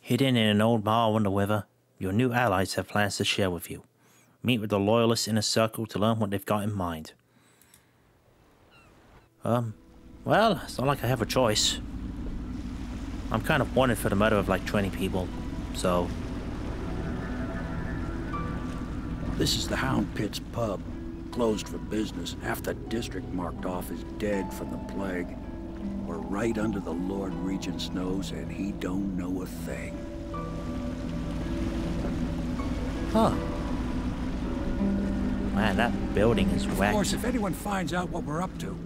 Hidden in an old bar under weather, your new allies have plans to share with you. Meet with the Loyalist Inner Circle to learn what they've got in mind. Well, it's not like I have a choice. I'm kind of wanted for the murder of like 20 people, so... This is the Hound Pits pub. Closed for business. Half the district marked off as dead from the plague. We're right under the Lord Regent's nose, and he don't know a thing. Huh. Man, that building is whack. Of course, if anyone finds out what we're up to,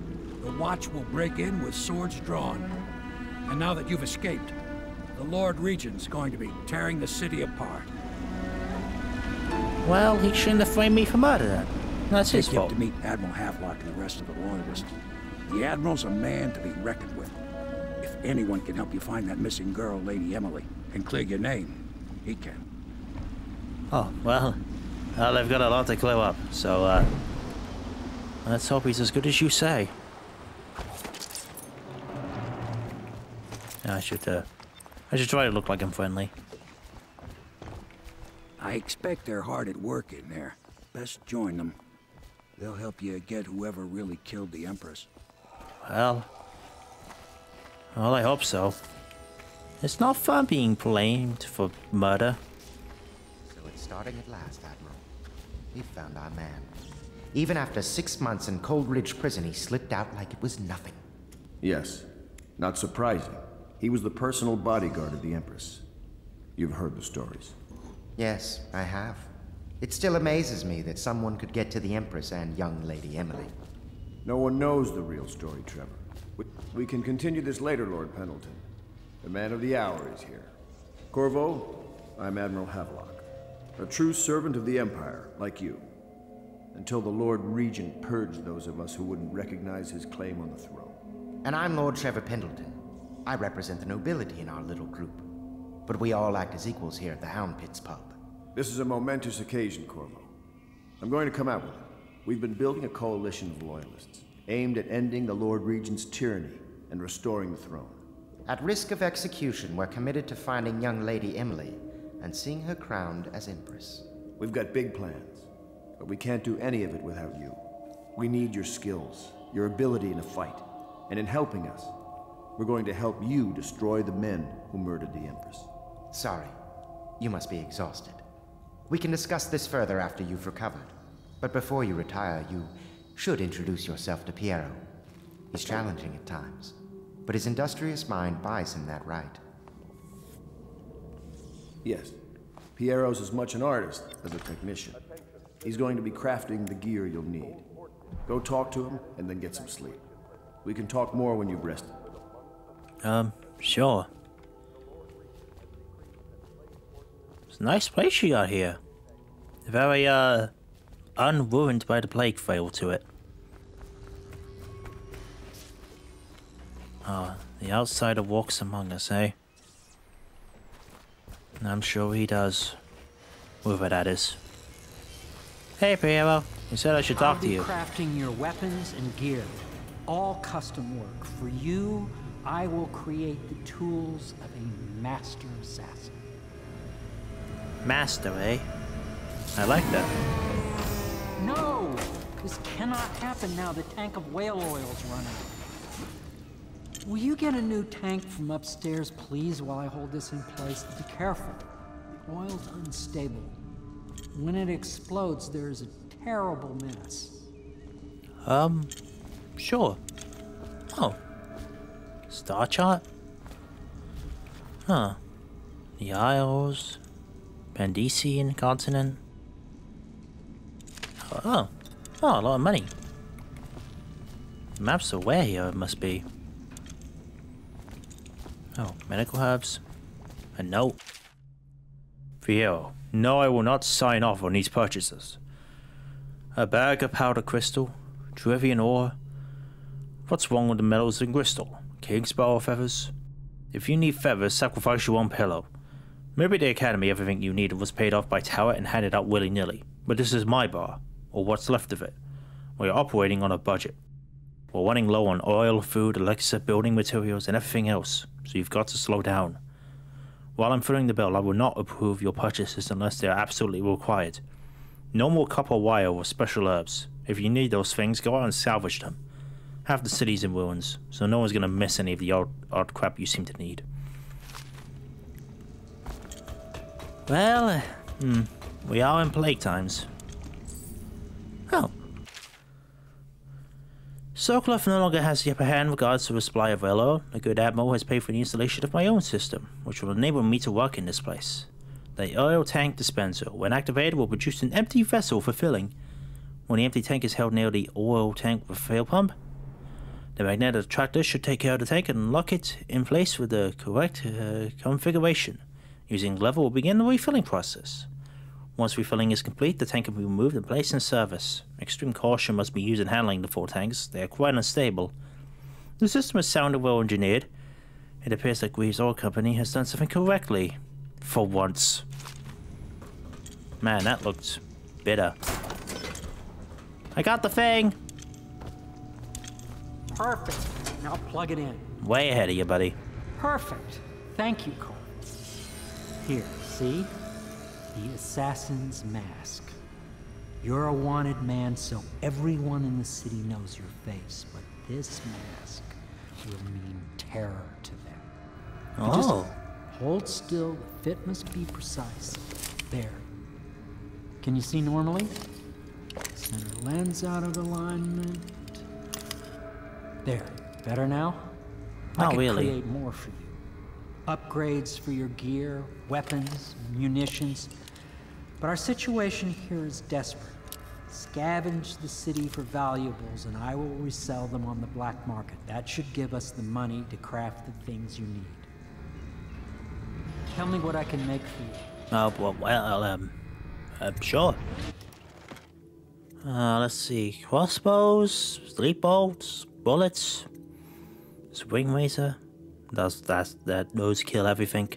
the Watch will break in with swords drawn. And now that you've escaped, the Lord Regent's going to be tearing the city apart. Well, he shouldn't have framed me for murder then. That's his Take you fault. to meet Admiral Havelock and the rest of the Loyalists. The Admiral's a man to be reckoned with. If anyone can help you find that missing girl, Lady Emily, and clear your name, he can. Oh, well, they've got a lot to clear up, so, let's hope he's as good as you say. I should try to look like I'm friendly. I expect they're hard at work in there. Best join them. They'll help you get whoever really killed the Empress. Well, I hope so. It's not fun being blamed for murder. So it's starting at last, Admiral. We found our man. Even after 6 months in Cold Ridge Prison, he slipped out like it was nothing. Yes. Not surprising. He was the personal bodyguard of the Empress. You've heard the stories. Yes, I have. It still amazes me that someone could get to the Empress and young Lady Emily. No one knows the real story, Trevor. We can continue this later, Lord Pendleton. The man of the hour is here. Corvo, I'm Admiral Havelock. A true servant of the Empire, like you. Until the Lord Regent purged those of us who wouldn't recognize his claim on the throne. And I'm Lord Trevor Pendleton. I represent the nobility in our little group. But we all act as equals here at the Hound Pits pub. This is a momentous occasion, Corvo. I'm going to come out with it. We've been building a coalition of loyalists, aimed at ending the Lord Regent's tyranny and restoring the throne. At risk of execution, we're committed to finding young Lady Emily and seeing her crowned as Empress. We've got big plans, but we can't do any of it without you. We need your skills, your ability in a fight, and in helping us, we're going to help you destroy the men who murdered the Empress. Sorry, you must be exhausted. We can discuss this further after you've recovered. But before you retire, you should introduce yourself to Piero. He's challenging at times, but his industrious mind buys him that right. Yes, Piero's as much an artist as a technician. He's going to be crafting the gear you'll need. Go talk to him, and then get some sleep. We can talk more when you've rested. Sure. It's a nice place you got here. Very, unruined by the plague feel to it. The outsider walks among us, eh? I'm sure he does. Whoever that is. Hey, Piero. You said I should talk to you. I'll be crafting your weapons and gear. All custom work. For you, I will create the tools of a master assassin. Master, eh? I like that. No! This cannot happen now the tank of whale oil's run out. Will you get a new tank from upstairs, please, while I hold this in place? Be careful. The oil's unstable. When it explodes, there's a terrible mess. Sure. Oh. Star chart? Huh. The Isles. Pandesian continent. Oh. Oh, a lot of money. The maps are where here, it must be. Oh, medical herbs. A note. Piero, no, I will not sign off on these purchases. A bag of powder crystal, Trevian ore. What's wrong with the metals in crystal? King sparrow feathers? If you need feathers, sacrifice your own pillow. Maybe the Academy everything you needed was paid off by Tower and handed out willy-nilly, but this is my bar, or what's left of it. We're operating on a budget. We're running low on oil, food, elixir, building materials, and everything else, so you've got to slow down. While I'm filling the bill, I will not approve your purchases unless they are absolutely required. No more copper wire or special herbs. If you need those things, go out and salvage them. Half the city's in ruins, so no one's gonna miss any of the odd crap you seem to need. Well, we are in plague times. Oh. Sokolov no longer has the upper hand in regards to the supply of rail oil. The good Admiral has paid for the installation of my own system, which will enable me to work in this place. The oil tank dispenser, when activated, will produce an empty vessel for filling. When the empty tank is held near the oil tank refill pump, the magnetic attractor should take care of the tank and lock it in place with the correct configuration. Using the lever will begin the refilling process. Once refilling is complete, the tank can be removed and placed in service. Extreme caution must be used in handling the 4 tanks. They are quite unstable. The system is sound and well engineered. It appears that Greaves Oil Company has done something correctly. For once. Man, that looked bitter. I got the thing! Perfect. Now plug it in. Way ahead of you, buddy. Perfect. Thank you, Cole. Here, see? The assassin's mask. You're a wanted man, so everyone in the city knows your face, but this mask will mean terror to them. Oh. Just hold still, the fit must be precise. There. Can you see normally? Center lens out of alignment. There. Better now? I can really. create more for you. Upgrades for your gear, weapons, munitions. But our situation here is desperate. Scavenge the city for valuables and I will resell them on the black market. That should give us the money to craft the things you need. Tell me what I can make for you. Sure. Let's see. Crossbows, sleep bolts, bullets, swing razor. Those kill everything.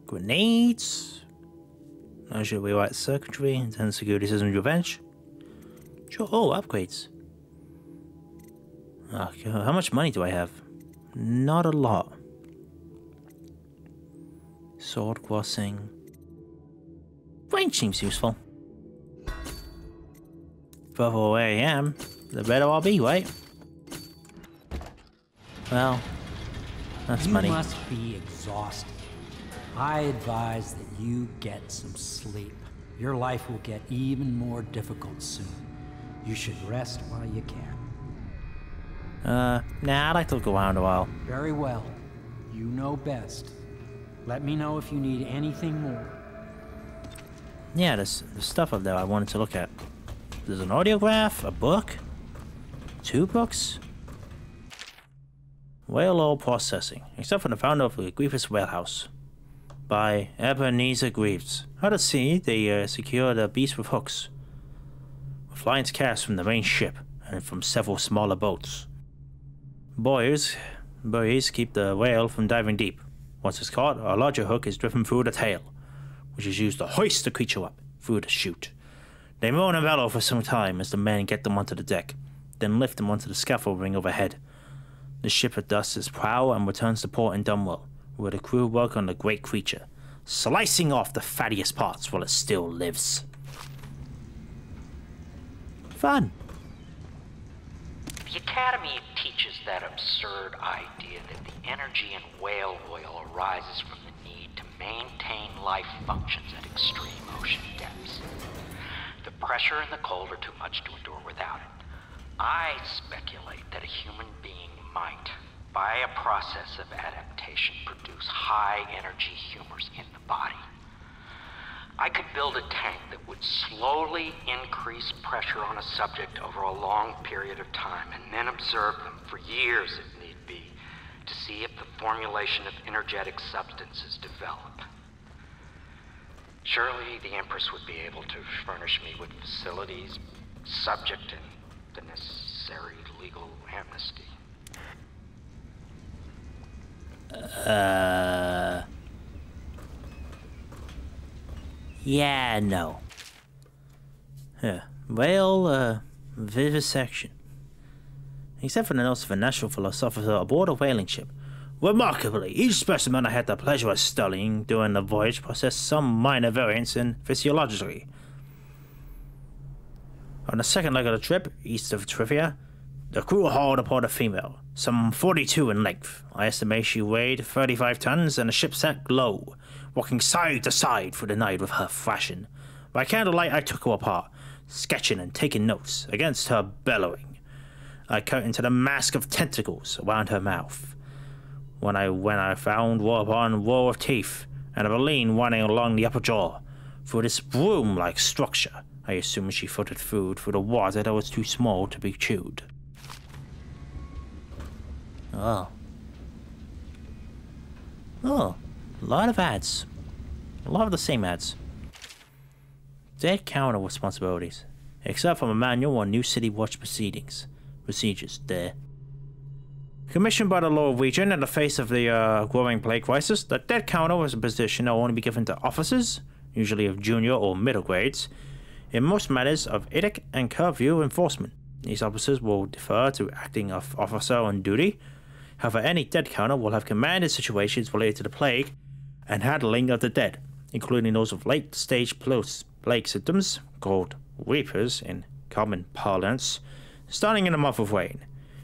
Grenades. Now should we write circuitry, intense security systems, revenge? Sure. Oh, upgrades. Okay, how much money do I have? Not a lot. Sword crossing. Range seems useful. The further away I am, the better I'll be, right? Well, that's money. You must be exhausted. I advise that you get some sleep. Your life will get even more difficult soon. You should rest while you can. Nah, I'd like to look around a while. Very well. You know best. Let me know if you need anything more. Yeah, there's stuff up there I wanted to look at. There's an audiograph, a book, 2 books. Whale oil processing, except for the founder of the Grievous Whalehouse. By Ebenezer Greaves. Out at sea, they secured a beast with hooks. With lines cast from the main ship, and from several smaller boats. Buoys keep the whale from diving deep. Once it's caught, a larger hook is driven through the tail, which is used to hoist the creature up through the chute. They moan and bellow for some time as the men get them onto the deck, then lift them onto the scaffolding overhead. The ship adjusts its prow and returns to port in Dunwell, where the crew work on the great creature, slicing off the fattiest parts while it still lives. Fun. The Academy teaches that absurd idea that the energy in whale oil arises from the need to maintain life functions at extreme ocean depths. The pressure and the cold are too much to endure without it. I speculate that a human being might, by a process of adaptation, produce high-energy humors in the body. I could build a tank that would slowly increase pressure on a subject over a long period of time, and then observe them for years if need be, to see if the formulation of energetic substances develop. Surely the Empress would be able to furnish me with facilities, subject, and the necessary legal amnesty. Yeah, no. Whale, vivisection. Except for the notes of a national philosopher aboard a whaling ship, Remarkably, each specimen I had the pleasure of studying during the voyage possessed some minor variance in physiology. On the second leg of the trip, east of Trivia, the crew hauled aboard a female, some 42 in length. I estimate she weighed 35 tons, and the ship sank low, walking side to side through the night with her thrashing. By candlelight, I took her apart, sketching and taking notes against her bellowing. I cut into the mask of tentacles around her mouth. When I found row upon row of teeth, and a baleen running along the upper jaw. Through this broom-like structure, I assumed she filtered food through the water that was too small to be chewed. Oh, a lot of ads. A lot of the same ads. Dead counter responsibilities, except from a manual on New City Watch procedures there. Commissioned by the Lord Regent in the face of the growing plague crisis, the dead counter was a position that will only be given to officers, usually of junior or middle grades, in most matters of edict and curfew enforcement. These officers will defer to acting officer on duty. However, any dead counter will have commanded situations related to the plague and handling of the dead, including those of late-stage plague symptoms, called reapers in common parlance, starting in the month of rain.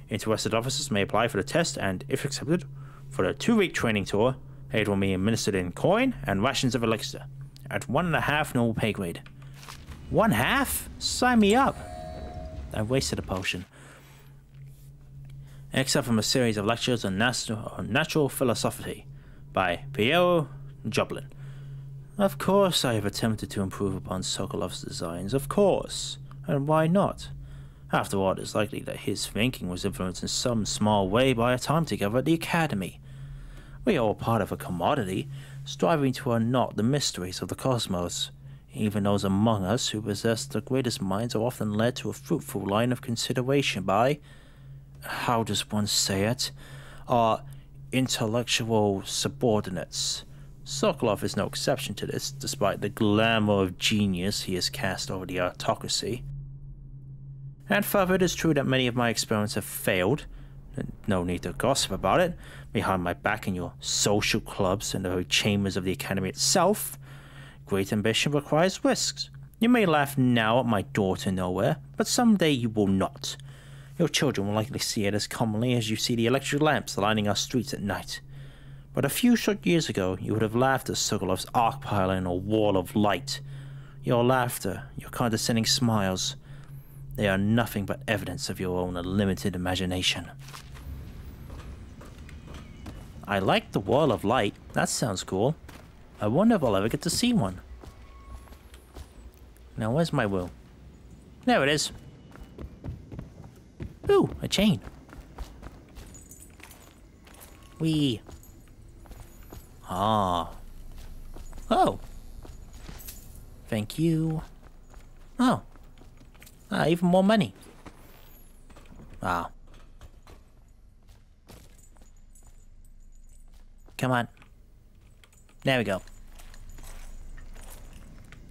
Interested officers may apply for the test and, if accepted, for the 2-week training tour, aid will be administered in coin and rations of elixir, at 1.5 normal pay grade. 1/2? Sign me up! I wasted a potion. Except from a series of lectures on natural philosophy by Piero Joblin. Of course I have attempted to improve upon Sokolov's designs, of course. And why not? After all, it is likely that his thinking was influenced in some small way by our time together at the Academy. We are all part of a commodity, striving to unknot the mysteries of the cosmos. Even those among us who possess the greatest minds are often led to a fruitful line of consideration by, how does one say it, our intellectual subordinates. Sokolov is no exception to this, despite the glamour of genius he has cast over the autocracy. And further, it is true that many of my experiments have failed. No need to gossip about it. Behind my back in your social clubs and the very chambers of the Academy itself, great ambition requires risks. You may laugh now at my door to nowhere, but someday you will not. Your children will likely see it as commonly as you see the electric lamps lining our streets at night. But a few short years ago, you would have laughed at Sokolov's arc pylon or wall of light. Your laughter, your condescending smiles, they are nothing but evidence of your own limited imagination. I like the wall of light. That sounds cool. I wonder if I'll ever get to see one. Now, where's my room? There it is. Ooh, a chain. Whee. Ah. Oh. Thank you. Oh. Even more money. Ah. Come on. There we go.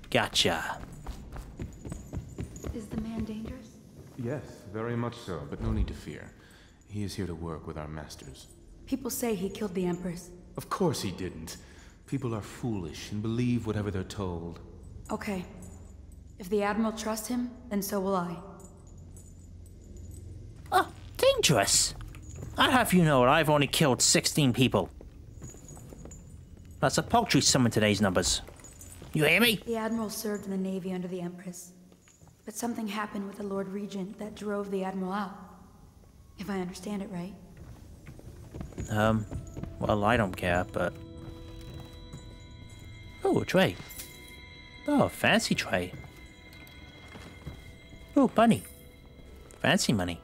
Gotcha. Is the man dangerous? Yes, very much so, but no need to fear. He is here to work with our masters. People say he killed the Empress. Of course he didn't. People are foolish and believe whatever they're told. Okay. If the Admiral trusts him, then so will I. Oh, dangerous! I'd have you know that I've only killed 16 people. That's a paltry sum in today's numbers. You hear me? The Admiral served in the Navy under the Empress. But something happened with the Lord Regent that drove the Admiral out. If I understand it right. Well, I don't care, but... Oh, a tray. Oh, a fancy tray. Oh, money. Fancy money.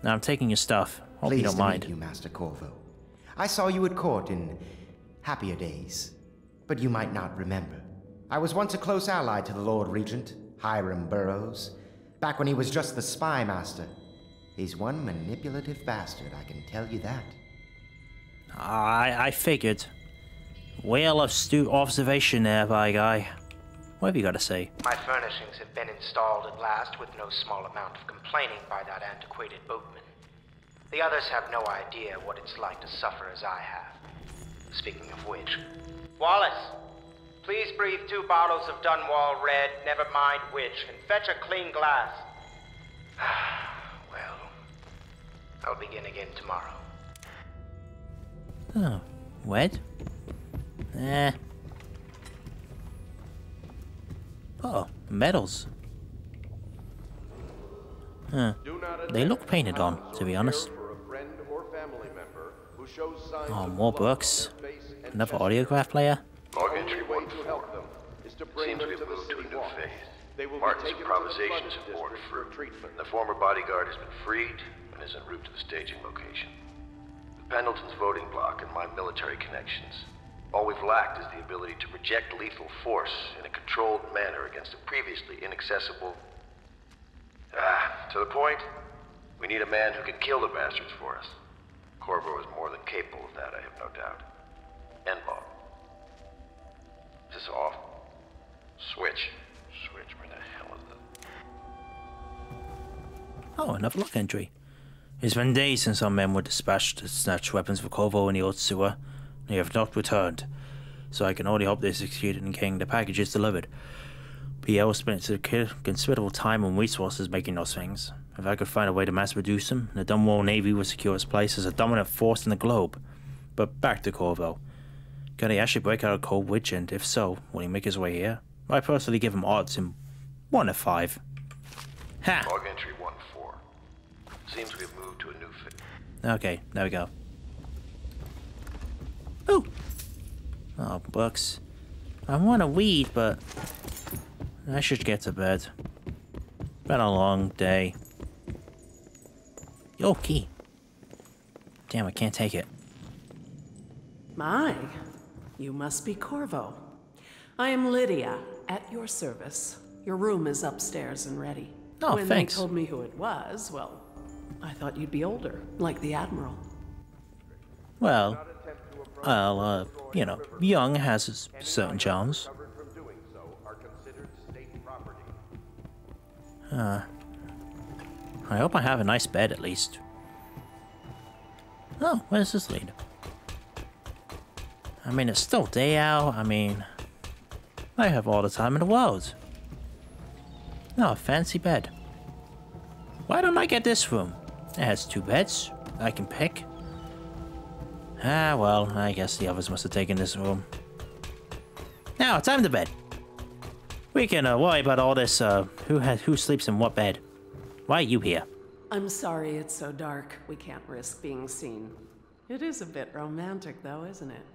Now I'm taking your stuff. Hope you don't mind. Pleased to meet you, Master Corvo. I saw you at court in happier days, but you might not remember. I was once a close ally to the Lord Regent, Hiram Burroughs, back when he was just the spy master. He's one manipulative bastard, I can tell you that. I figured. Well astute observation there, by guy. What have you got to say? My furnishings have been installed at last with no small amount of complaining by that antiquated boatman. The others have no idea what it's like to suffer as I have. Speaking of which... Wallace! Please breathe 2 bottles of Dunwall Red, never mind which, and fetch a clean glass. Well, I'll begin again tomorrow. Oh, what? Oh, medals. Huh. They look painted on, to be honest. Oh, more books. Another audiograph player. Log entry 1-4. Seems we've moved to a new phase. Martin's improvisations have borne fruit. The former bodyguard has been freed and is en route to the staging location. With Pendleton's voting bloc and my military connections, all we've lacked is the ability to project lethal force in a controlled manner against a previously inaccessible... to the point, we need a man who can kill the bastards for us. Corvo is more than capable of that, I have no doubt. N-Ball. Is this off? Switch. Switch, where the hell is it? Oh, another log entry. It's been days since our men were dispatched to snatch weapons for Corvo in the old sewer. They have not returned, so I can only hope they succeeded in getting the packages delivered. Pierre spent a considerable time and resources making those things. If I could find a way to mass produce them, the Dunwall Navy would secure its place as a dominant force in the globe. But back to Corvo. Can he actually break out of Cold Witch, and if so, will he make his way here? I personally give him odds in 1 of 5. Ha! Log entry 1-4. Seems we've moved to a new phase. Okay, there we go. Ooh! Oh, books. I want to read, but I should get to bed. Been a long day. Yo, key. Damn, I can't take it. My, you must be Corvo. I am Lydia, at your service. Your room is upstairs and ready. Oh, when thanks. they told me who it was, well, I thought you'd be older, like the Admiral. Well, you know, young has its certain charms. I hope I have a nice bed at least. Oh, where does this lead? I mean, it's still day out. I mean, I have all the time in the world. Oh, a fancy bed. Why don't I get this room? It has 2 beds I can pick. Ah, well, I guess the others must have taken this room. Now, time to bed. We can worry about all this, who sleeps in what bed. Why are you here? I'm sorry it's so dark. We can't risk being seen. It is a bit romantic, though, isn't it?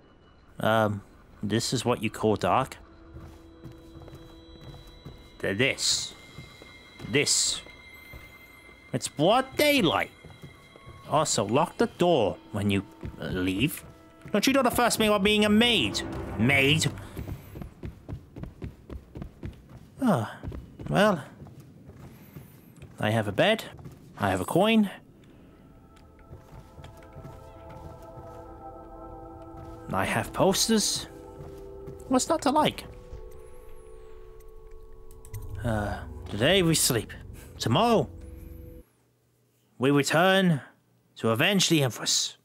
This is what you call dark? This. It's broad daylight. Also, lock the door when you leave. Don't you know the first thing about being a maid? Maid? Oh, well. I have a bed. I have a coin. I have posters. What's not to like? Today we sleep. Tomorrow, we return to avenge the Empress.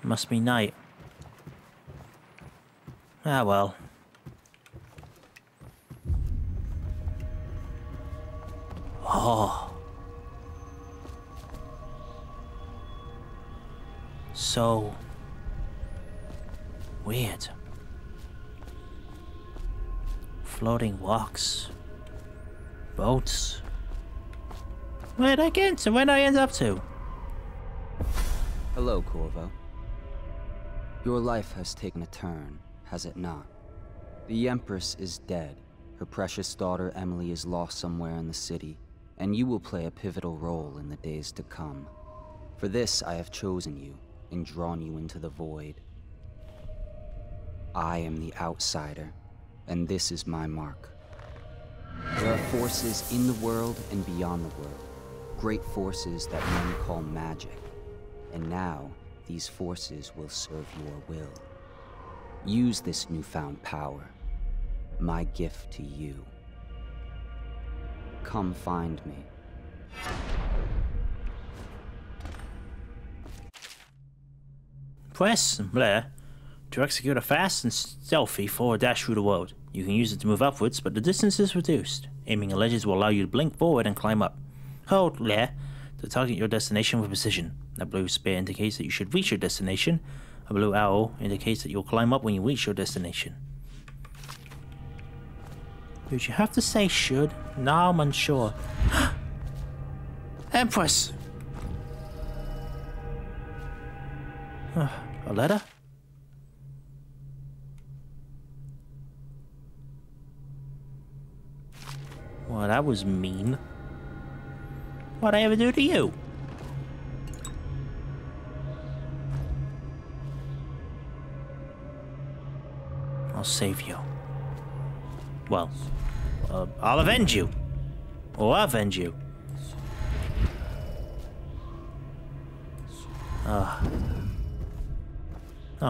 Must be night. Ah, well. Oh. So weird. Floating walks. Boats. Where'd I get to? Where'd I end up to? Hello, Corvo. Your life has taken a turn, has it not? The Empress is dead. Her precious daughter Emily is lost somewhere in the city, and you will play a pivotal role in the days to come. For this, I have chosen you and drawn you into the void. I am the outsider, and this is my mark. There are forces in the world and beyond the world, great forces that men call magic. And now, these forces will serve your will. Use this newfound power, my gift to you. Come find me. Press Blair to execute a fast and stealthy forward dash through the world. You can use it to move upwards, but the distance is reduced. Aiming at ledges will allow you to blink forward and climb up. Hold Blair to target your destination with precision. A blue spear indicates that you should reach your destination. A blue arrow indicates that you'll climb up when you reach your destination. Did you have to say should? Now I'm unsure. Empress! A letter? Well, that was mean. What'd I ever do to you? I'll save you. Well, I'll avenge you. Or avenge you. Oh,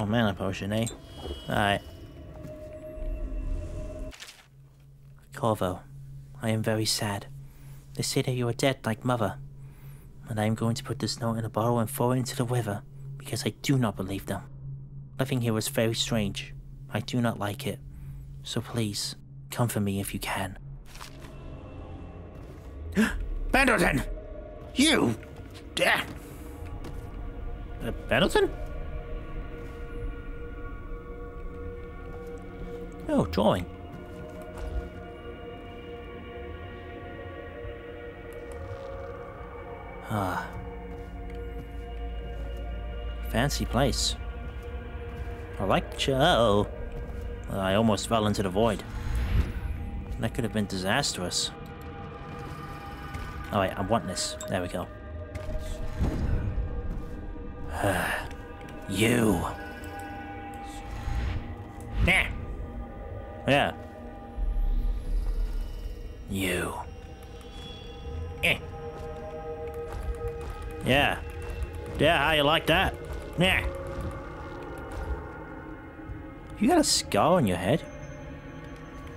mana potion, eh? Alright. Corvo, I am very sad. They say that you are dead like Mother. And I am going to put this note in a bottle and throw it into the river, because I do not believe them. Living here is very strange. I do not like it. So please, comfort me if you can. Pendleton! You! Pendleton? Oh, drawing. Fancy place. I like the show. I almost fell into the void. That could have been disastrous. Oh wait, I want this. There we go. You. Yeah. Yeah. You. Eh. Yeah. Yeah, how you like that? Yeah. You got a scar on your head?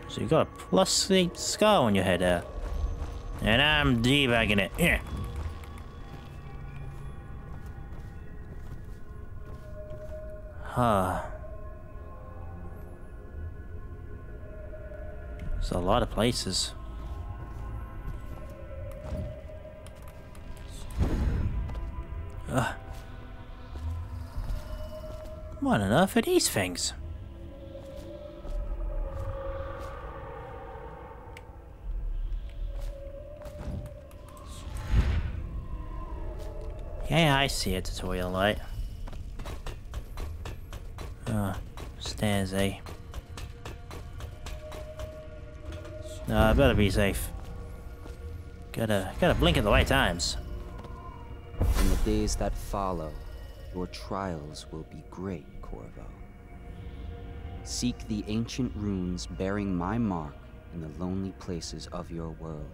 So you got a plus-8 scar on your head there. And I'm debagging it. Yeah. There's a lot of places. What on earth are these things? Yeah, I see a tutorial light. Stairs, eh? No, I better be safe. Gotta blink at the right times. In the days that follow, your trials will be great, Corvo. Seek the ancient runes bearing my mark in the lonely places of your world,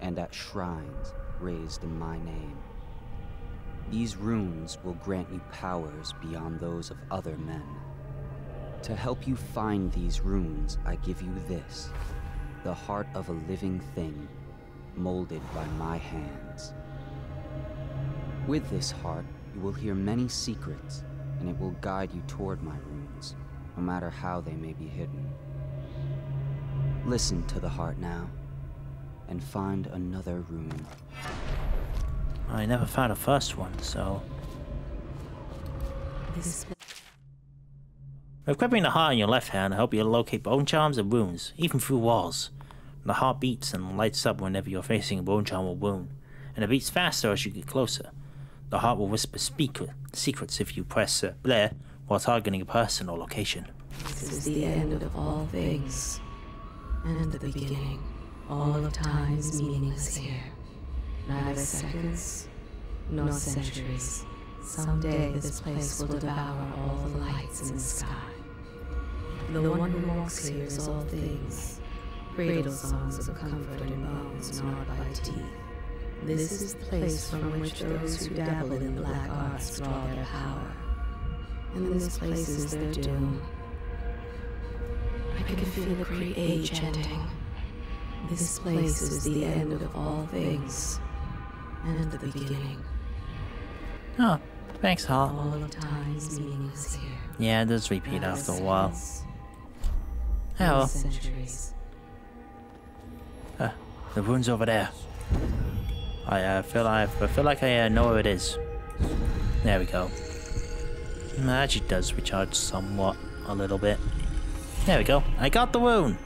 and at shrines raised in my name. These runes will grant you powers beyond those of other men. To help you find these runes, I give you this, the heart of a living thing, molded by my hands. With this heart, you will hear many secrets, and it will guide you toward my runes, no matter how they may be hidden. Listen to the heart now, and find another rune. I never found a first one, so... Equipping the heart in your left hand will help you locate bone charms and wounds, even through walls. The heart beats and lights up whenever you're facing a bone charm or wound, and it beats faster as you get closer. The heart will whisper secrets if you press Blair while targeting a person or location. This is the end of all things, and the beginning. All of time is meaningless here. Neither seconds, nor centuries. Someday this place will devour all the lights in the sky. The one who walks here is all things. Cradle songs of comfort in bones gnawed by teeth. This is the place from which those who dabble in the black arts draw their power. And this place is their doom. I can feel the great age ending. This place is the end of all things, and the beginning. Oh, thanks, Hart. All of time's meaning is here. Yeah, it does repeat after a while. Oh, Centuries. the rune's over there. I feel like I know where it is. There we go. It actually does recharge somewhat, a little bit. There we go. I got the rune.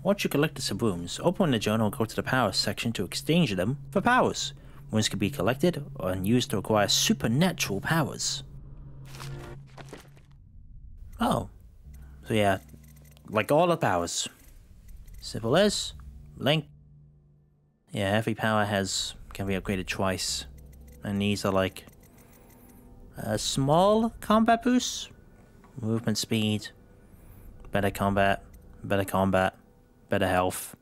Once you collect the runes, open the journal and go to the powers section to exchange them for powers. Runes can be collected and used to acquire supernatural powers. Oh. So yeah, like all the powers. Simple as Link. Yeah, every power can be upgraded twice. And these are like a small combat boost, movement speed, better combat, better health.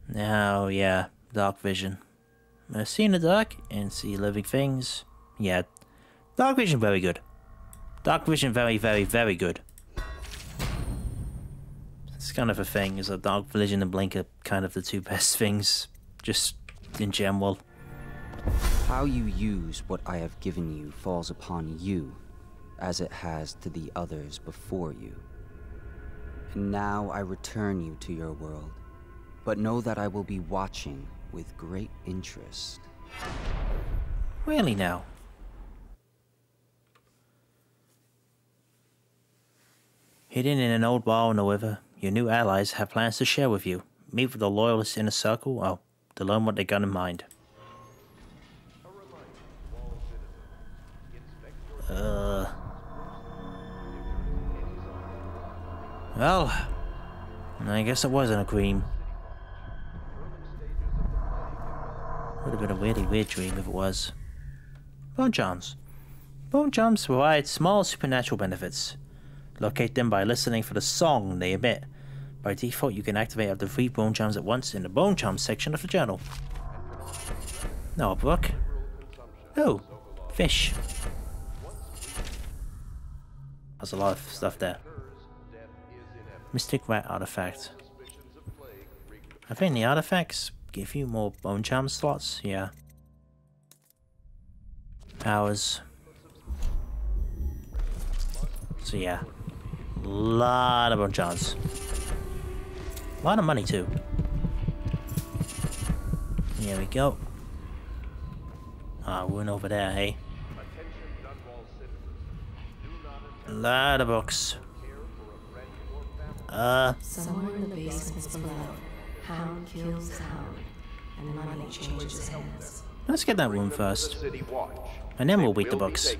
Now, yeah, dark vision. See in the dark and see living things. Yeah, dark vision very good. Dark vision very, very, very good. It's kind of a thing, is that dark vision and blink are kind of the two best things, just in general. How you use what I have given you falls upon you, as it has to the others before you. And now I return you to your world, but know that I will be watching with great interest. Really now? Hidden in an old bar on the river, your new allies have plans to share with you. Meet with the loyalists in a circle, to learn what they got in mind. Well, I guess it wasn't a dream. Would have been a really weird dream if it was. Bone charms. Bone charms provide small supernatural benefits. Locate them by listening for the song they emit. By default, you can activate up to 3 bone charms at once in the bone charms section of the journal. No, Brooke. Oh, fish. There's a lot of stuff there. Mystic Rat Artifact. I think the artifacts give you more bone charm slots, yeah. Powers. So yeah. Lot of bone charms. A lot of money too. Here we go. Rune over there, hey? A lot of books. Somewhere in the basements below, hound kills hound, and money changes hands. Let's get that rune first. And then we'll read the books.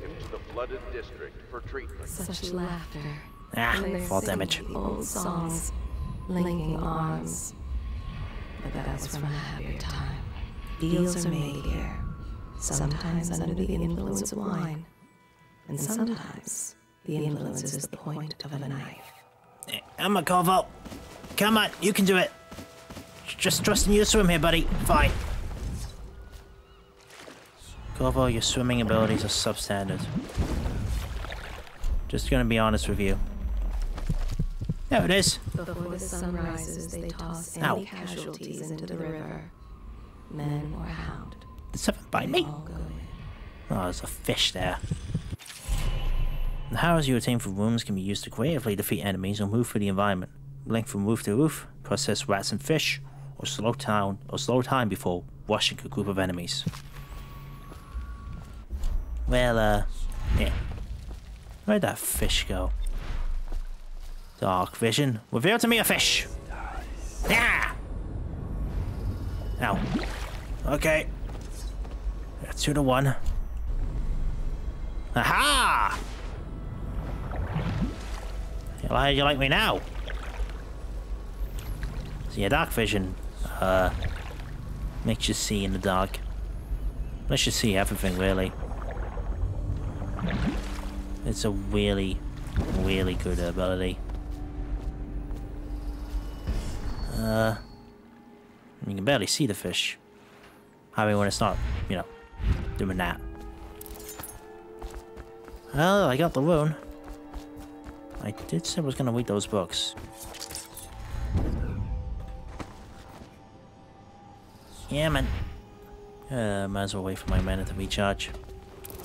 Such laughter. Fall damage. Old songs, linking arms. But that was from a happier time. Deals are made here, sometimes under the influence of wine, and sometimes the influence is the point of a knife. Come on, Corvo. Come on, you can do it. Just trusting you to swim here, buddy. Fine. Corvo, your swimming abilities are substandard. Just gonna be honest with you. There it is. Before the sun rises, they toss any casualties into the river. Men or hound. Did something bite me? Oh, there's a fish there. The powers you attain from rooms can be used to creatively defeat enemies or move through the environment. Blink from roof to roof, process rats and fish, or slow time before rushing a group of enemies. Well, yeah. Where'd that fish go? Dark vision. Reveal to me a fish! Yeah! Ow. Okay. 2 to 1. Aha! How do you like me now? So yeah, dark vision, makes you see in the dark. Lets you see everything, really. It's a really really good ability. You can barely see the fish. I mean, when it's not, you know, doing that. Well, I got the rune. I did say I was gonna read those books. Yeah, man. Might as well wait for my mana to recharge.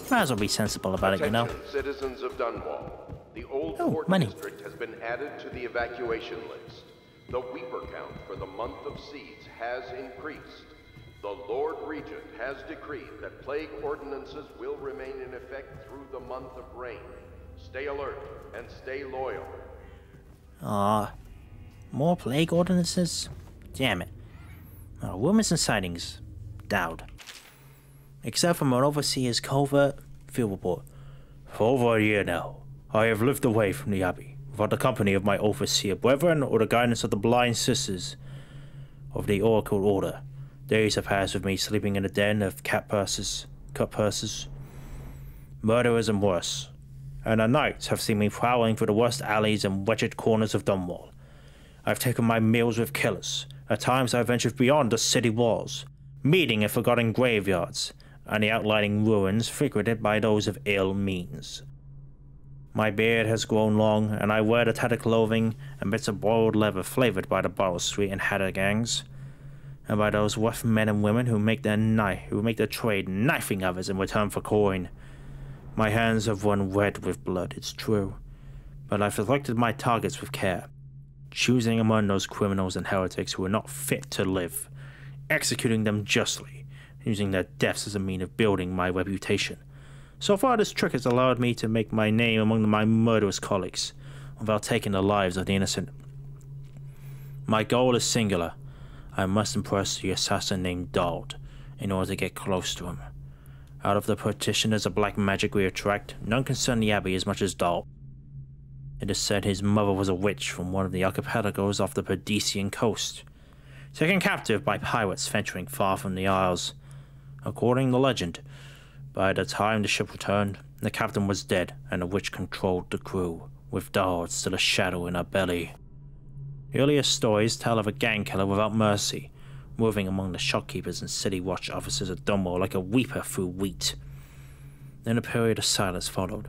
Might as well be sensible about it, you know. Citizens of Dunwall. The old port district has been added to the evacuation list. The Weeper count for the month of siege has increased. The Lord Regent has decreed that plague ordinances will remain in effect through the month of rain. Stay alert and stay loyal. More plague ordinances? Damn it. Rumors and sightings. Doubt. Except from an overseer's covert field report. For over a year now, I have lived away from the Abbey, without the company of my overseer brethren or the guidance of the blind sisters of the Oracle Order. Days have passed with me sleeping in a den of cut purses, murderers and worse, and the nights have seen me prowling through the worst alleys and wretched corners of Dunwall. I've taken my meals with killers. At times I've ventured beyond the city walls, meeting in forgotten graveyards and the outlying ruins frequented by those of ill means. My beard has grown long, and I wear the tattered clothing and bits of boiled leather flavored by the Bottle Street and Hatter gangs, and by those rough men and women who make their trade knifing others in return for coin. My hands have run red with blood, it's true, but I've selected my targets with care, choosing among those criminals and heretics who are not fit to live, executing them justly, using their deaths as a means of building my reputation. So far, this trick has allowed me to make my name among my murderous colleagues, without taking the lives of the innocent. My goal is singular. I must impress the assassin named Dald, in order to get close to him. Out of the practitioners of black magic we attract, none concern the Abbey as much as Dald. It is said his mother was a witch from one of the archipelagos off the Perdician coast, taken captive by pirates venturing far from the Isles. According to legend, by the time the ship returned, the captain was dead and the witch controlled the crew, with Dard still a shadow in her belly. The earliest stories tell of a gang killer without mercy, moving among the shopkeepers and city watch officers of Dunwall like a weeper through wheat. Then a period of silence followed.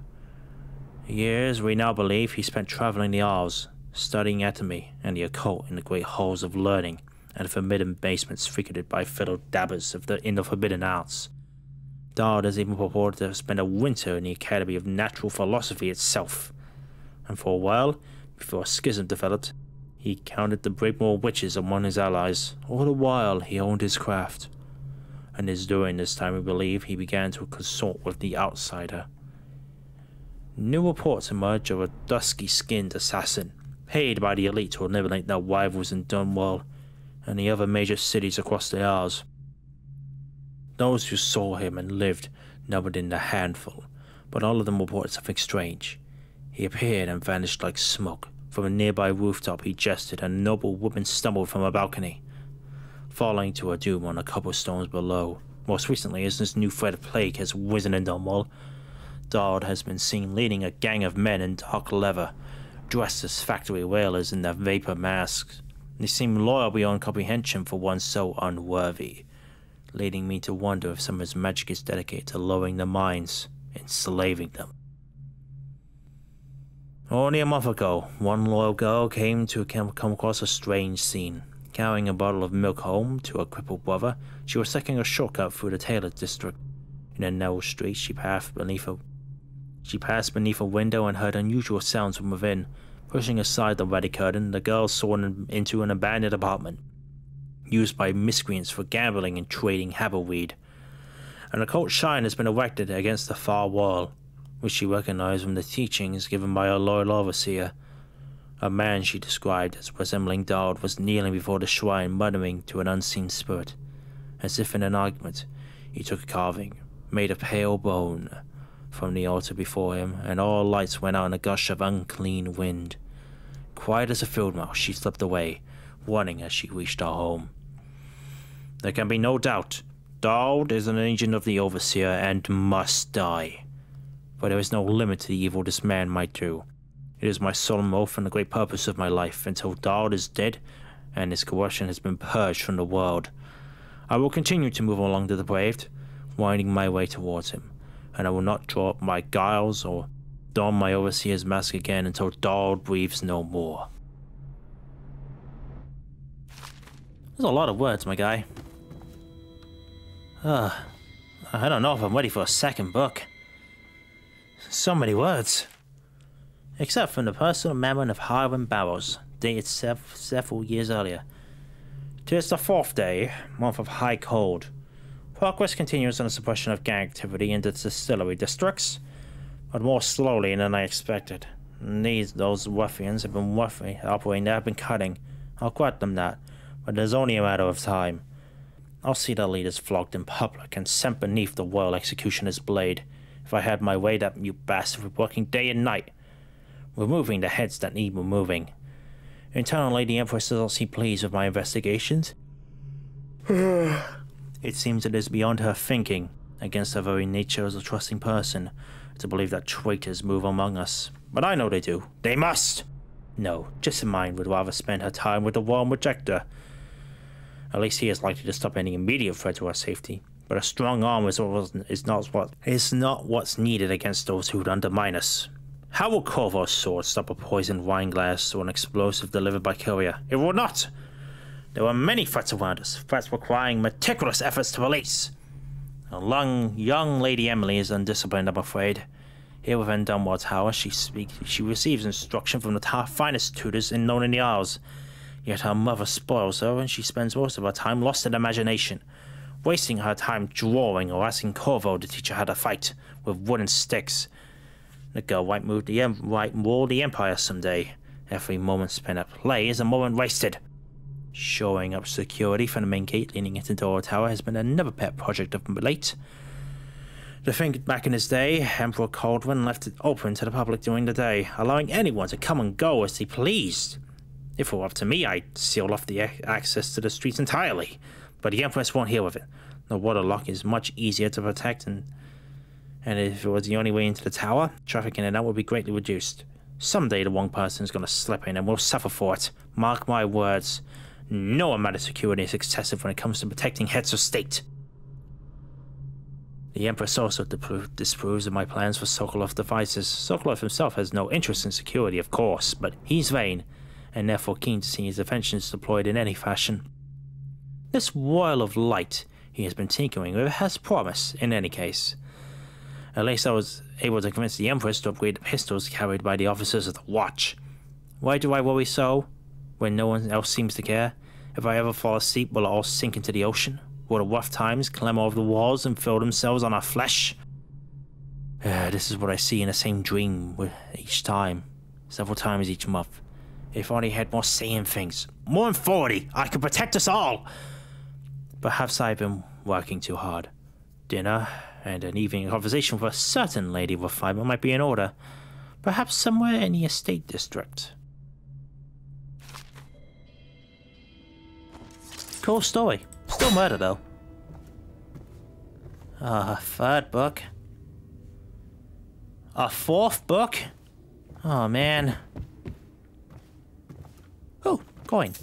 Years we now believe he spent traveling the Isles, studying anatomy and the occult in the great halls of learning and the forbidden basements frequented by fellow dabbers in the forbidden arts. Dard has even purported to have spent a winter in the Academy of Natural Philosophy itself, and for a while, before a schism developed, he counted the Breakmore witches among his allies. All the while he owned his craft, and it is during this time we believe he began to consort with the outsider. New reports emerge of a dusky-skinned assassin, paid by the elite to eliminate their rivals in Dunwall and the other major cities across the Isles. Those who saw him and lived numbered in a handful, but all of them reported something strange. He appeared and vanished like smoke. From a nearby rooftop he jested, and a noble woman stumbled from a balcony, falling to her doom on the cobblestones below. Most recently, as this new threat of plague has risen in Dunwall, Dard has been seen leading a gang of men in dark leather, dressed as factory whalers in their vapor masks. They seem loyal beyond comprehension for one so unworthy, leading me to wonder if some of his magic is dedicated to lowering their minds, enslaving them. Only a month ago, one loyal girl came to come across a strange scene. Carrying a bottle of milk home to her crippled brother, she was taking a shortcut through the Taylor district. In a narrow street, she passed beneath a window and heard unusual sounds from within. Pushing aside the ratty curtain, the girl saw into an abandoned apartment, used by miscreants for gambling and trading haberweed. An occult shrine has been erected against the far wall, which she recognized from the teachings given by her loyal overseer. A man she described as resembling Dard was kneeling before the shrine, muttering to an unseen spirit. As if in an argument, he took a carving, made of pale bone, from the altar before him, and all lights went out in a gush of unclean wind. Quiet as a field mouse, she slipped away, running as she reached her home. There can be no doubt, Dard is an agent of the Overseer and must die. But there is no limit to the evil this man might do. It is my solemn oath and the great purpose of my life, until Dahl is dead and his corruption has been purged from the world. I will continue to move along the depraved, winding my way towards him, and I will not draw up my guiles or don my overseer's mask again until Dahl breathes no more. There's a lot of words, my guy. I don't know if I'm ready for a second book. So many words. Except from the personal memory of Hiram Barrows, dated several years earlier. 'Tis the 4th day, month of high cold. Progress continues on the suppression of gang activity in the distillery districts, but more slowly than I expected. Those ruffians have been operating, they have been cutting. I'll grant them that, but it is only a matter of time. I'll see their leaders flogged in public and sent beneath the royal executioner's blade. If I had my way, that mute bastard would be working day and night, removing the heads that need removing. Internally, the Empress does not seem pleased with my investigations. It seems it is beyond her thinking, against her very nature as a trusting person, to believe that traitors move among us. But I know they do. They must! No, Jessamine would rather spend her time with the Worm Rejecter. At least he is likely to stop any immediate threat to our safety. But a strong arm is not what's needed against those who would undermine us. How will Corvo's sword stop a poisoned wine glass or an explosive delivered by courier? It will not! There are many threats around us, threats requiring meticulous efforts to release. Young Lady Emily is undisciplined, I'm afraid. Here within Dunwall Tower, she receives instruction from the finest tutors known in the Isles. Yet her mother spoils her, and she spends most of her time lost in imagination, wasting her time drawing or asking Corvo to teach her how to fight with wooden sticks. The girl might rule the Empire someday. Every moment spent at play is a moment wasted. Shoring up security for the main gate leading into Dunwall Tower has been another pet project of late. To think back in his day, Emperor Caldwin left it open to the public during the day, allowing anyone to come and go as they pleased. If it were up to me, I'd seal off the access to the streets entirely. But the Empress won't hear of it. The waterlock is much easier to protect, and if it was the only way into the tower, traffic in and out would be greatly reduced. Someday the wrong person is going to slip in and we'll suffer for it. Mark my words. No amount of security is excessive when it comes to protecting heads of state. The Empress also disapproves of my plans for Sokolov devices. Sokolov himself has no interest in security, of course, but he's vain, and therefore keen to see his inventions deployed in any fashion. This Royal of Light he has been tinkering with has promise, in any case. At least I was able to convince the Empress to upgrade the pistols carried by the officers of the Watch. Why do I worry so, when no one else seems to care? If I ever fall asleep, will it all sink into the ocean? Will the rough times climb over the walls and fill themselves on our flesh? This is what I see in the same dream each time, several times each month. If only I had more say in things, more authority, I could protect us all! Perhaps I've been working too hard. Dinner and an evening conversation with a certain lady of refinement might be in order. Perhaps somewhere in the estate district. Cool story. Still murder, though. A 3rd book. A 4th book? Oh, man. Oh, coin.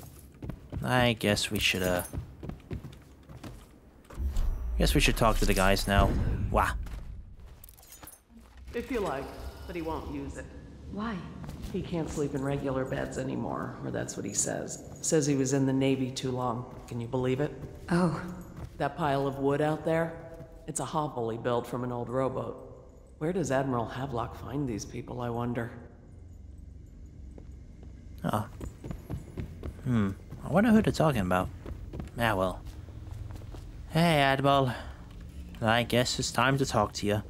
I guess we should, talk to the guys now. Wow. If you like, but he won't use it. Why? He can't sleep in regular beds anymore, or that's what he says. Says he was in the Navy too long. Can you believe it? Oh. That pile of wood out there? It's a hovel he built from an old rowboat. Where does Admiral Havelock find these people, I wonder? Oh. I wonder who they're talking about. Ah, well. Hey, Admiral. I guess it's time to talk to you.